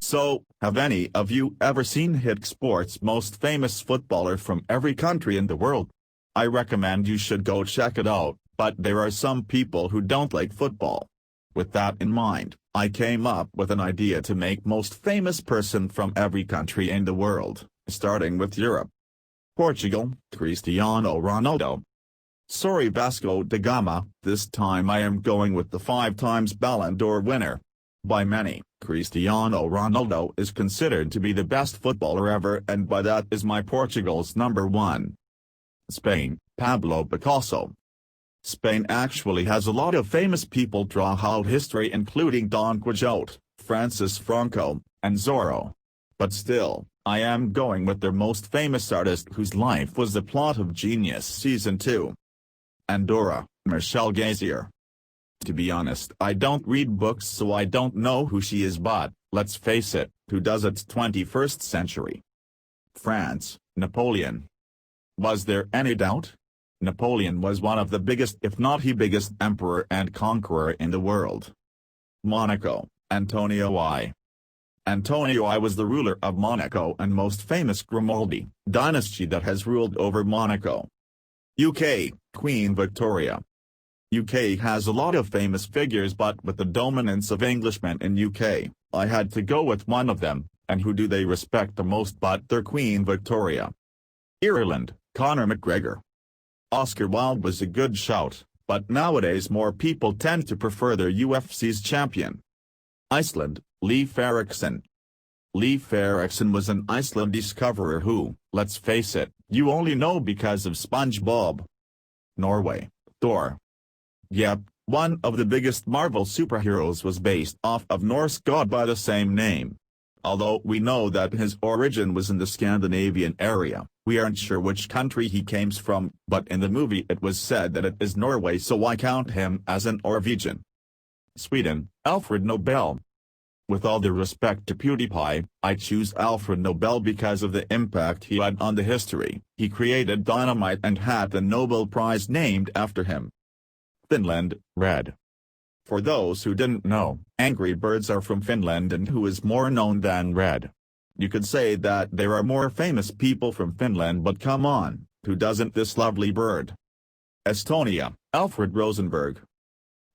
So, have any of you ever seen Hit Sports' most famous footballer from every country in the world? I recommend you should go check it out, but there are some people who don't like football. With that in mind, I came up with an idea to make most famous person from every country in the world, starting with Europe. Portugal, Cristiano Ronaldo. Sorry Vasco da Gama, this time I am going with the 5 times Ballon d'Or winner. By many, Cristiano Ronaldo is considered to be the best footballer ever, and by that is my Portugal's number 1. Spain, Pablo Picasso. Spain actually has a lot of famous people throughout history, including Don Quixote, Francis Franco, and Zorro. But still, I am going with their most famous artist whose life was the plot of Genius Season 2. Andorra, Michelle Gazier. To be honest, I don't read books, so I don't know who she is, but, let's face it, who does it's 21st century. France, Napoleon. Was there any doubt? Napoleon was one of the biggest, if not the biggest, emperor and conqueror in the world. Monaco, Antonio I. Antonio I was the ruler of Monaco and most famous Grimaldi dynasty that has ruled over Monaco. UK, Queen Victoria. UK has a lot of famous figures, but with the dominance of Englishmen in UK, I had to go with one of them, and who do they respect the most but their Queen Victoria? Ireland, Conor McGregor. Oscar Wilde was a good shout, but nowadays more people tend to prefer their UFC's champion. Iceland, Leif Erikson. Leif Erikson was an Iceland discoverer who, let's face it, you only know because of SpongeBob. Norway, Thor. Yep, one of the biggest Marvel superheroes was based off of Norse god by the same name. Although we know that his origin was in the Scandinavian area, we aren't sure which country he came from, but in the movie it was said that it is Norway, so I count him as an Norwegian. Sweden, Alfred Nobel. With all the respect to PewDiePie, I choose Alfred Nobel because of the impact he had on the history. He created dynamite and had the Nobel Prize named after him. Finland, Red. For those who didn't know, Angry Birds are from Finland, and who is more known than Red? You could say that there are more famous people from Finland, but come on, who doesn't this lovely bird? Estonia, Alfred Rosenberg.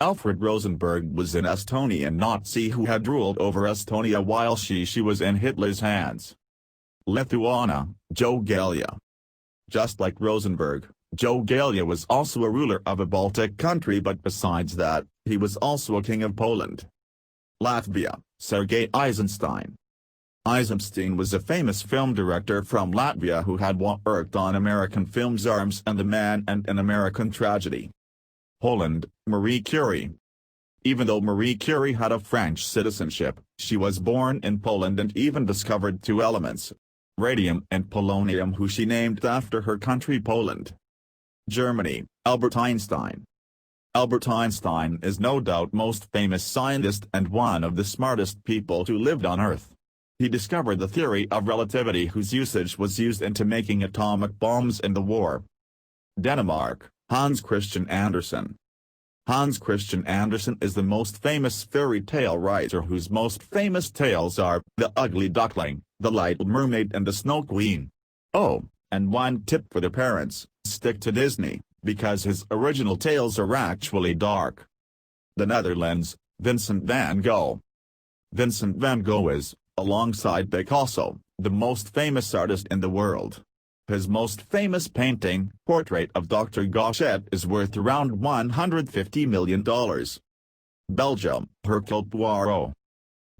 Alfred Rosenberg was an Estonian Nazi who had ruled over Estonia while she was in Hitler's hands. Lithuania, Joe Gallia. Just like Rosenberg, Joe Gallia was also a ruler of a Baltic country, but besides that, he was also a king of Poland. Latvia, Sergei Eisenstein. Eisenstein was a famous film director from Latvia who had worked on American films Arms and the Man and An American Tragedy. Poland, Marie Curie. Even though Marie Curie had a French citizenship, she was born in Poland and even discovered 2 elements, radium and polonium, who she named after her country Poland. Germany, Albert Einstein. Albert Einstein is no doubt most famous scientist and one of the smartest people who lived on Earth. He discovered the theory of relativity, whose usage was used into making atomic bombs in the war. Denmark, Hans Christian Andersen. Hans Christian Andersen is the most famous fairy tale writer whose most famous tales are The Ugly Duckling, The Little Mermaid and The Snow Queen. Oh, and one tip for the parents, stick to Disney, because his original tales are actually dark. The Netherlands, Vincent van Gogh. Vincent van Gogh is, alongside Picasso, the most famous artist in the world. His most famous painting, Portrait of Dr. Gauchet, is worth around $150 million. Belgium, Hercule Poirot.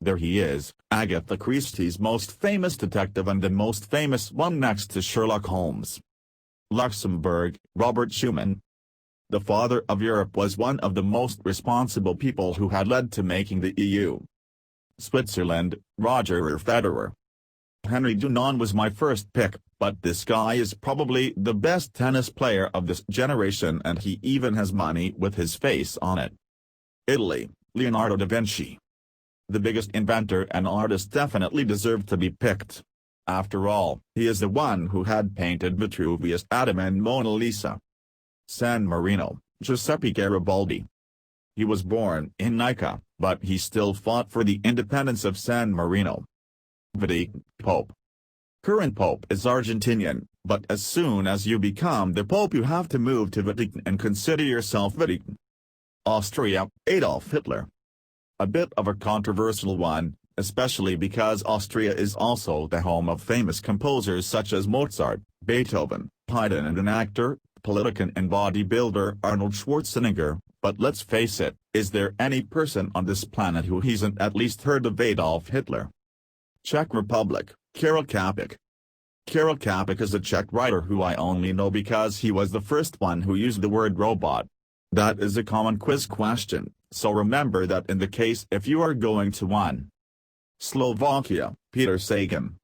There he is, Agatha Christie's most famous detective and the most famous one next to Sherlock Holmes. Luxembourg, Robert Schuman. The father of Europe was one of the most responsible people who had led to making the EU. Switzerland, Roger Federer. Henry Dunant was my first pick, but this guy is probably the best tennis player of this generation, and he even has money with his face on it. Italy, Leonardo da Vinci. The biggest inventor and artist definitely deserved to be picked. After all, he is the one who had painted Vitruvius, Adam and Mona Lisa. San Marino, Giuseppe Garibaldi. He was born in Nica, but he still fought for the independence of San Marino. Vatican Pope. Current Pope is Argentinian, but as soon as you become the Pope you have to move to Vatican and consider yourself Vatican. Austria, Adolf Hitler. A bit of a controversial one, especially because Austria is also the home of famous composers such as Mozart, Beethoven, Haydn and an actor, politician and bodybuilder Arnold Schwarzenegger, but let's face it, is there any person on this planet who hasn't at least heard of Adolf Hitler? Czech Republic, Karel Čapek. Karel Čapek is a Czech writer who I only know because he was the first one who used the word robot. That is a common quiz question, so remember that in the case if you are going to one. Slovakia, Peter Sagan.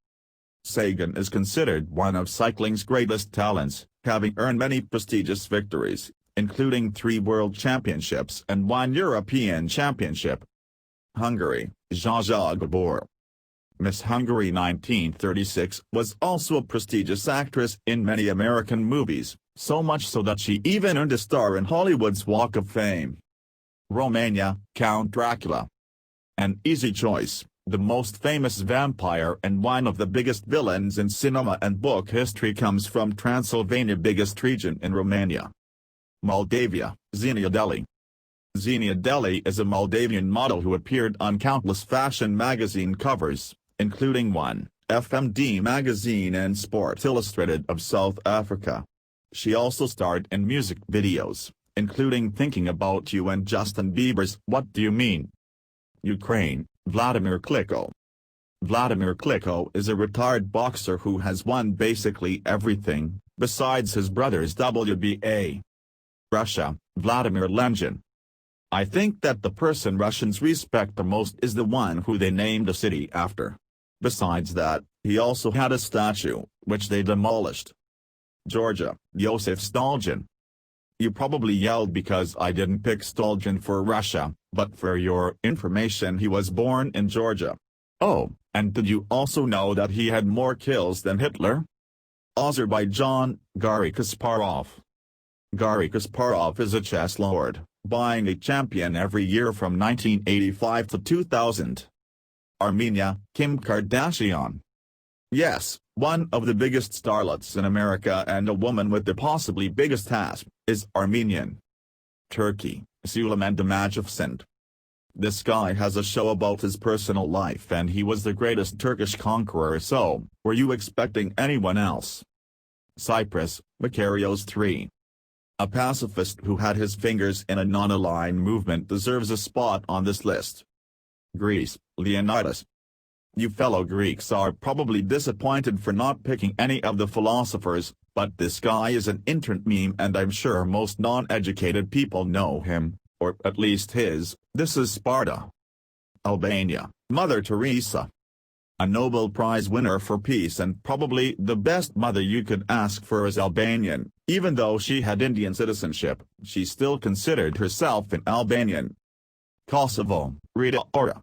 Sagan is considered one of cycling's greatest talents, having earned many prestigious victories, including 3 World Championships and 1 European Championship. Hungary, Zsa Gabor. Miss Hungary 1936 was also a prestigious actress in many American movies, so much so that she even earned a star in Hollywood's Walk of Fame. Romania, Count Dracula. An easy choice, the most famous vampire and one of the biggest villains in cinema and book history comes from Transylvania, biggest region in Romania. Moldavia, Xenia Deli. Xenia Deli is a Moldavian model who appeared on countless fashion magazine covers, including one, FMD magazine and Sport Illustrated of South Africa. She also starred in music videos, including Thinking About You and Justin Bieber's What Do You Mean? Ukraine, Vladimir Klitschko. Vladimir Klitschko is a retired boxer who has won basically everything, besides his brother's WBA. Russia, Vladimir Lenin. I think that the person Russians respect the most is the one who they named a city after. Besides that, he also had a statue, which they demolished. Georgia, Joseph Stalin. You probably yelled because I didn't pick Stalin for Russia, but for your information he was born in Georgia. Oh, and did you also know that he had more kills than Hitler? Azerbaijan, Garry Kasparov. Garry Kasparov is a chess lord, buying a champion every year from 1985 to 2000. Armenia, Kim Kardashian. Yes, one of the biggest starlets in America and a woman with the possibly biggest ass, is Armenian. Turkey, Süleyman Demirel. This guy has a show about his personal life and he was the greatest Turkish conqueror, so, were you expecting anyone else? Cyprus, Makarios III. A pacifist who had his fingers in a non-aligned movement deserves a spot on this list. Greece, Leonidas. You fellow Greeks are probably disappointed for not picking any of the philosophers, but this guy is an internet meme and I'm sure most non-educated people know him, or at least his. This is Sparta. Albania, Mother Teresa. A Nobel Prize winner for peace and probably the best mother you could ask for is Albanian. Even though she had Indian citizenship, she still considered herself an Albanian. Kosovo, Rita Ora.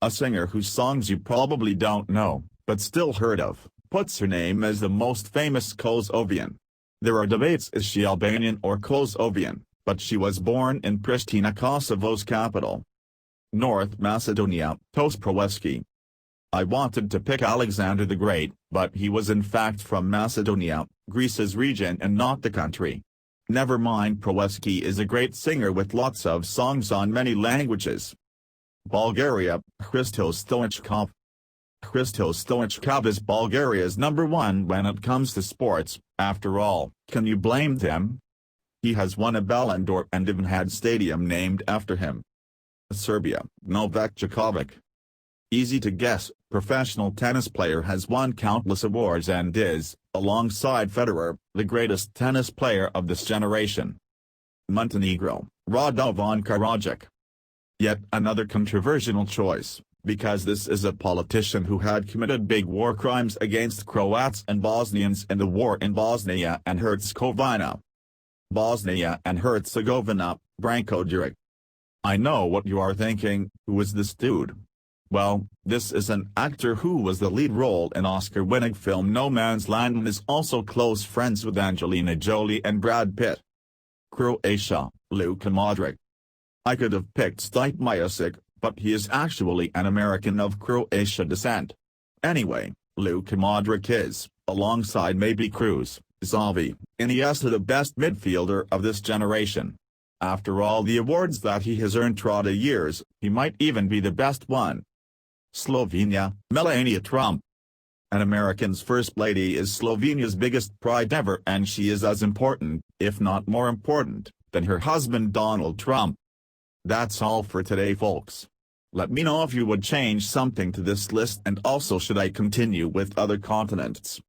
A singer whose songs you probably don't know, but still heard of, puts her name as the most famous Kosovian. There are debates is she Albanian or Kosovian, but she was born in Pristina, Kosovo's capital. North Macedonia, Tos Proeski. I wanted to pick Alexander the Great, but he was in fact from Macedonia, Greece's region and not the country. Never mind, Proeski is a great singer with lots of songs on many languages. Bulgaria, Hristos Stoichkov. Hristos Stoichkov is Bulgaria's #1 when it comes to sports. After all, can you blame them? He has won a Ballon d'Or and even had stadium named after him. Serbia, Novak Djokovic. Easy to guess, professional tennis player has won countless awards and is, alongside Federer, the greatest tennis player of this generation. Montenegro, Radovan Karadzic. Yet another controversial choice, because this is a politician who had committed big war crimes against Croats and Bosnians in the war in Bosnia and Herzegovina. Bosnia and Herzegovina, Branko Đurić. I know what you are thinking, who is this dude? Well, this is an actor who was the lead role in Oscar-winning film No Man's Land and is also close friends with Angelina Jolie and Brad Pitt. Croatia, Luka Modric. I could have picked Stipe Miocic, but he is actually an American of Croatian descent. Anyway, Luka Modric is, alongside maybe Cruz, Xavi, Iniesta, the best midfielder of this generation. After all the awards that he has earned throughout the years, he might even be the best one. Slovenia, Melania Trump. An American's first lady is Slovenia's biggest pride ever, and she is as important, if not more important, than her husband Donald Trump. That's all for today, folks. Let me know if you would change something to this list, and also should I continue with other continents.